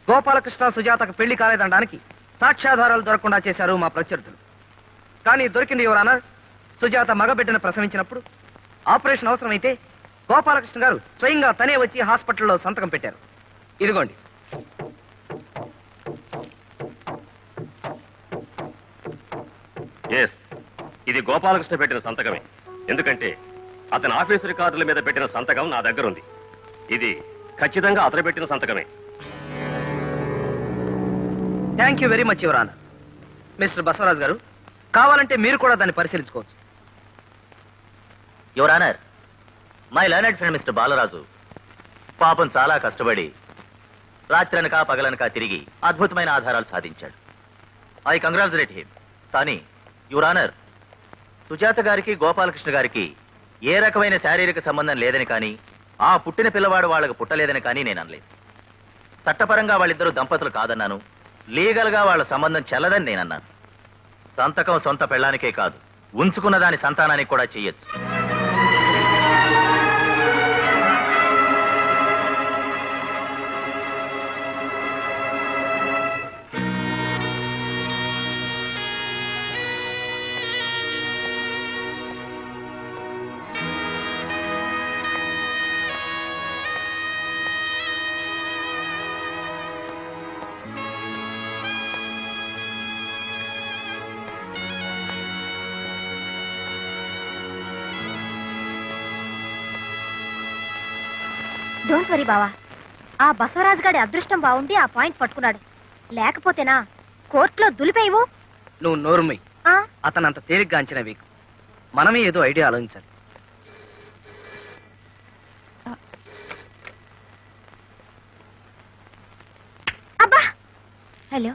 గోపాలకృష్ణ సుజాతకు పెళ్లి కాలేదనడానికి సాక్ష్యాధారాలు దొరకకుండా చేశారు మా ప్రత్యర్థులు. కానీ దొరికింది యువర్ ఆనర్. సుజాత మగబిడ్డను ప్రసవించినప్పుడు ఆపరేషన్ అవసరమైతే గోపాలకృష్ణ గారు స్వయంగా తనే వచ్చి హాస్పిటల్లో సంతకం పెట్టారు. ఇదిగోండి. ఇది గోపాలకృష్ణ పెట్టిన సంతకమే. ఎందుకంటే అతని ఆఫీసు రికార్డుల మీద పెట్టిన సంతకం నా దగ్గర ఉంది. ఇది ఖచ్చితంగా అతను పెట్టిన సంతకమే. Thank you very much your honour. Mister Basavaraj గారు, కావాలంటే మీరు కూడా దాన్ని పరిశీలించుకోవచ్చు. Your honour, my learned friend mister Balaraju పాపం చాలా కష్టపడి రాత్రనక పగలనక తిరిగి అద్భుతమైన ఆధారాలు సాధించాడు. I congratulate him. కానీ యువర్ ఆనర్, సుజాత గారికి గోపాలకృష్ణ గారికి ఏ రకమైన శారీరక సంబంధం లేదని కానీ ఆ పుట్టిన పిల్లవాడు వాళ్ళకు పుట్టలేదని కానీ నేను అనలేదు. చట్టపరంగా వాళ్ళిద్దరూ దంపతులు కాదన్నాను. లీగల్గా వాళ్ళ సంబంధం చెల్లదని నేనన్నాను. సంతకం సొంత పెళ్ళానికే కాదు, ఉంచుకున్న దాని సంతానానికి కూడా చెయ్యొచ్చు. డోంట్ వరీ బావా, ఆ బసవరాజు గారి అదృష్టం బాగుండి ఆ పాయింట్ పట్టుకున్నాడు. లేకపోతేనా కోర్టులో దులిపేవు. నువ్వు నోరుమై. అతను అంత తేలిగ్గా అంచనా వేయకు. మనమే ఏదో ఐడియా ఆలోచించాలి. అబ్బా, హలో,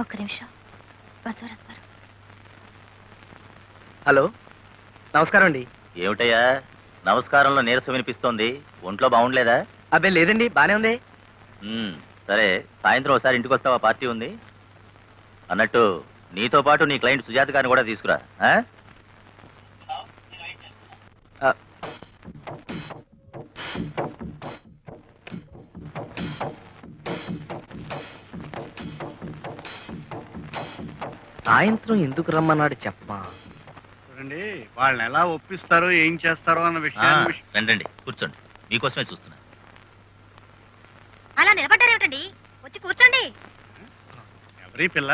ఒక్క నిమిషం. బసవరాజు గారు. హలో, నమస్కారం అండి. ఏమిటయ్యా నమస్కారంలో నీరసం వినిపిస్తోంది? ఒంట్లో బాగుండలేదా? అబ్బే లేదండి, బానే ఉంది. సరే, సాయంత్రం ఒకసారి ఇంటికి వస్తావా? పార్టీ ఉంది అన్నట్టు. నీతో పాటు నీ క్లయింట్ సుజాత గారిని కూడా తీసుకురా. సాయంత్రం ఎందుకు రమ్మన్నాడు చెప్పమా. చూడండి, వాళ్ళని ఎలా ఒప్పిస్తారో ఏం చేస్తారో అన్న విషయాన్ని. రండి, కూర్చోండి, మీకోసమే చూస్తున్నా. అలా నిలబడ్డారేమిటండి? వచ్చి కూర్చోండి. ఎవరి పిల్ల?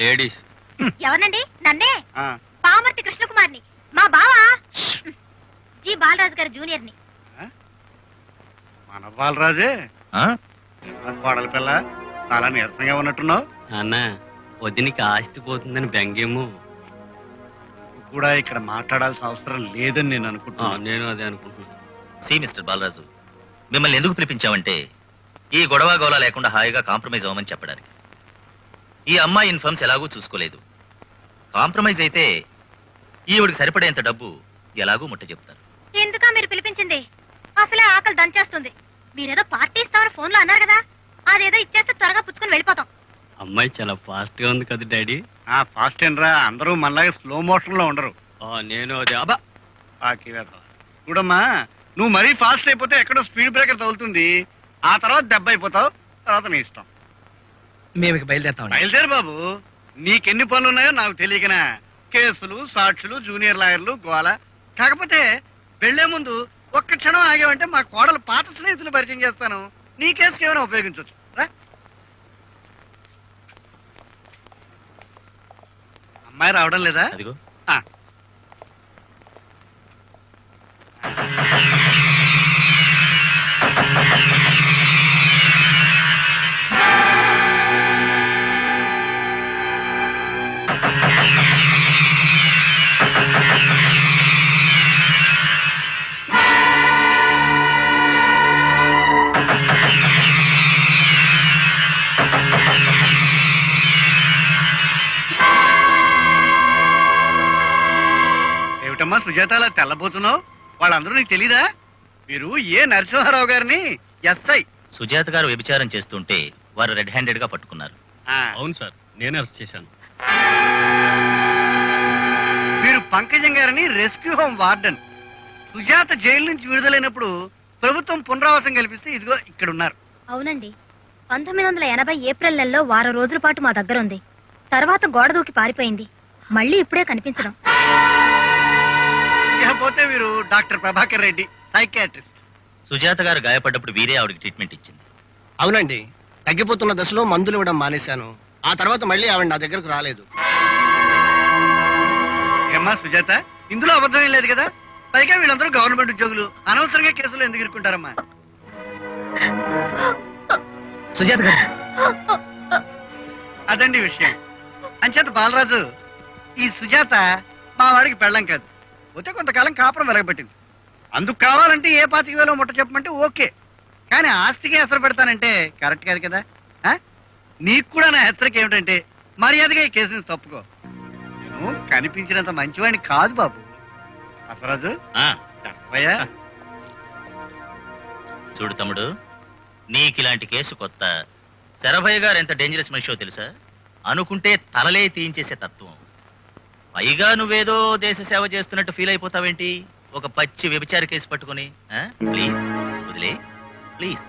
లేడీస్. ఎవరినండి? నన్నే, పామర్తి కృష్ణకుమార్ని, మా బావా జి బాలరాజు గారి జూనియర్ని. మన బాలరాజే కోడల పిల్ల. చాలా నీరసంగా ఉన్నట్టున్నావు. అన్న, వదినికి ఆస్తి పోతుందని బెంగేమో. కూడా ఇక్కడ మాట్లాడాల్సిన అవసరం లేదని నేను అనుకుంటున్నాను. నేను అదే అనుకుంటున్నాను. సి మిస్టర్ బాలరాజు, మిమ్మల్ని ఎందుకు పిలిపించామంటే ఈ గొడవ గోళ లేకుండా హాయిగా కాంప్రమైజ్ అవ్వమని చెప్పడానికి. ఈ అమ్మాయి ఇన్ఫర్మ్స్ ఎలాగూ చూసుకోలేదు. కాంప్రమైజ్ అయితే ఈవిడికి సరిపడేంత డబ్బు ఎలాగూ ముట్ట చెప్తారు. ఎందుకా మీరు పిలిపించింది? అసలే ఆకలి దంచేస్తుంది. మీరేదో పార్టీ ఇస్తామని ఫోన్లో అన్నారు కదా, అదేదో ఇచ్చేస్తే త్వరగా పుచ్చుకొని వెళ్ళిపోతాం. అమ్మాయి చాలా ఫాస్ట్ గా ఉంది కదా డాడీ. ఫాస్ట్ ఏనరా, అందరూ మనలాగే స్లో మోషన్ లో ఉండరు. నేను అదే. అబ్బా, చూడమ్మా, నువ్వు మరీ ఫాస్ట్ అయిపోతే ఎక్కడో స్పీడ్ బ్రేకర్ తగులుతుంది. ఆ తర్వాత దెబ్బ అయిపోతావు. తర్వాత నీ ఇష్టం. మేము బయలుదేరుతాం. బయలుదేరు బాబు. నీకెన్ని పనులు ఉన్నాయో నాకు తెలియకనా. కేసులు, సాక్షులు, జూనియర్ లాయర్లు, గోల. కాకపోతే వెళ్లే ముందు ఒక్క క్షణం ఆగావంటే మా కోడలు పాత స్నేహితులు పరిచయం చేస్తాను. నీ కేసుకి ఏమైనా ఉపయోగించవచ్చు. అమ్మాయి రావడం లేదా? అదిగో. ఏమిటమ్మా సుజాత అలా తెల్లబోతున్నావు? వాళ్ళందరూ నీకు తెలీదా? మీరు ఏ నరసింహారావు గారిని ఎస్ఐ సుజాత గారు వ్యభిచారం చేస్తుంటే వారు రెడ్ హ్యాండెడ్ గా పట్టుకున్నారు. అవును సార్, నేనే అరెస్ట్ చేశాను. మీరు పంకజం గారిని rescue home warden. Sujatha jail నుంచి విడుదలైనప్పుడు ప్రభుత్వం పునరావాసం కల్పిస్తే ఇదిగో ఇక్కడ ఉన్నారు. అవునండి, 1980 ఏప్రిల్ నెలలో వారం రోజుల పాటు మా దగ్గర ఉంది. తర్వాత గోడ దూకి పారిపోయింది. మళ్ళీ ఇప్పుడే కనిపించడం. ఇకపోతే వీరు డాక్టర్ ప్రభాకర్ రెడ్డి, సైకియాట్రిస్ట్. సుజాత గారు గాయపడ్డప్పుడు వీరే ఆవిడకి ట్రీట్మెంట్ ఇచ్చింది. అవునండి, తగ్గిపోతున్న దశలో మందులు ఇవ్వడం మానేశాను. ఆ తర్వాత మళ్ళీ ఆవిడ నా దగ్గరకు రాలేదు. ఏమ్మా సుజాత, ఇందులో అబద్ధం ఏం లేదు కదా? పైగా వీళ్ళందరూ గవర్నమెంట్ ఉద్యోగులు, అనవసరంగా కేసులు ఎందుకు ఇరుక్కుంటారమ్మా? సుజాత గారు, అదండి విషయం. అంచేత బాలరాజు, ఈ సుజాత మా వాడికి పెళ్ళం కాదు, పోతే కొంతకాలం కాపురం వెలగబెట్టింది. అందుకు కావాలంటే ఏ 25,000 ముట్ట చెప్పమంటే ఓకే, కానీ ఆస్తికి ఎసరు పెడతానంటే కరెక్ట్ కాదు కదా. ఆ? నీకు కూడా నా హెచ్చరిక ఏమిటంటే మర్యాదగా ఈ కేసుని తప్పుకో. నేను కనిపించినంత మంచివాడిని కాదు బాబు. అసరాజు చెప్పయ్యా. చూడు తమ్ముడు, నీకిలాంటి కేసు కొత్త. శరభయ్య గారు ఎంత డేంజరస్ మనిషో తెలుసా? అనుకుంటే తలలే తీయించేసే తత్వం. పైగా నువ్వేదో దేశ సేవ చేస్తున్నట్టు ఫీల్ అయిపోతావేంటి ఒక పచ్చి వ్యభిచార కేసు పట్టుకుని? ప్లీజ్ వదిలే, ప్లీజ్.